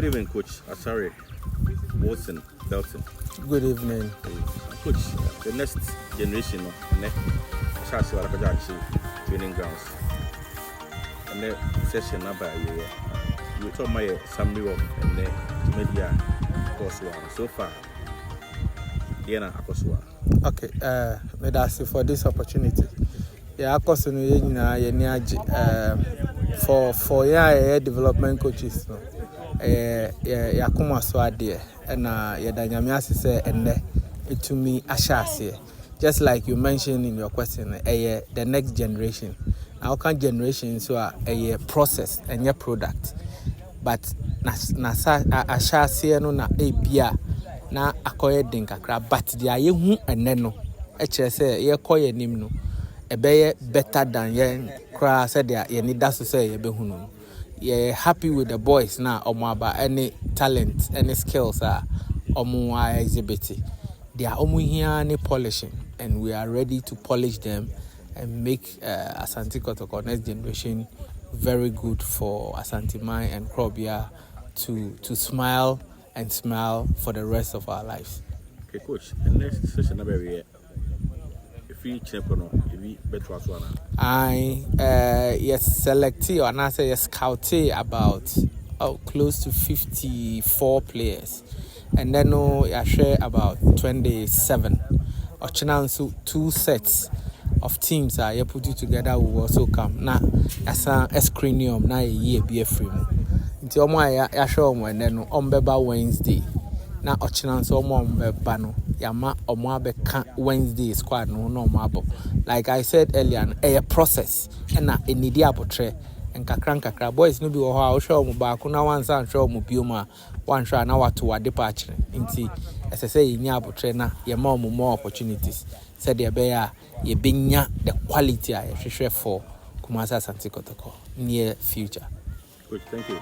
Good evening, Coach Asare Wilson Belton. Good evening. Coach, the next generation of next training grounds. And the session number you told my summary of the media course so far. Diana Akosua. Okay, may I ask you for this opportunity? Yeah, of course, for development coaches, yeah, come as well there, and yeah, Danyamia say, and it to me, Ashasi. Just like you mentioned in your question, the next generation. Now, can generations so a process and your product, but Ashasi no na API na akoye dinkakra, but the aye and neno. Say ye koye nimno. Ebe better than ye cry said ye need that to say ye be hunu. Ye happy with the boys now omo about any talent, any skills omo exhibit. They are omo here any polishing, and we are ready to polish them and make Asante Kotoko next generation very good for Asante Mai and Krobia to smile and smile for the rest of our lives. Okay, Coach, and next session number yes, selected or not say scouted about close to 54 players, and then I share about 27. Or chance 2 sets of teams are you put it together will also come. Now as a screening na a year be a free. Until I show and then on Beba Wednesday. Now or chance on Bebano. Yama Omwabe Wednesday squad no mabo. Like I said earlier, a process and a nidia tre and kakra boys no be how show mu ba kuna one san show mu bioma one show na watu wa departure nti as I say nya abotre na ye ma more opportunities said there be ye binya the quality I hwehwe for Kumasi Asante Kotoko near future. Good, thank you.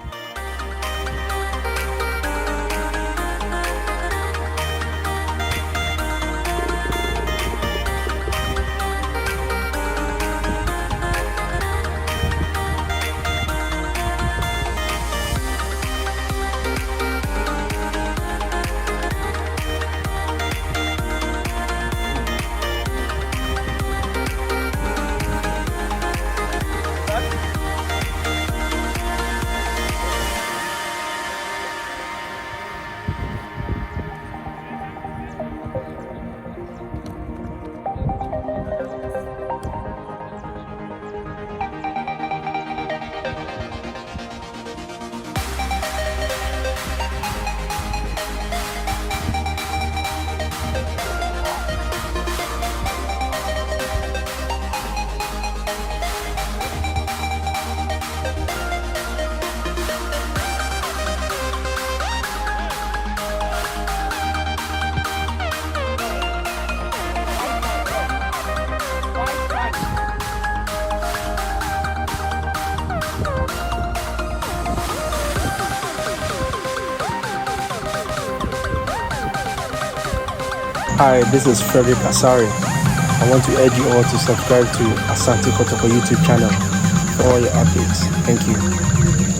Hi, this is Frederick Asare. I want to urge you all to subscribe to Asante Kotoko YouTube channel for all your updates. Thank you.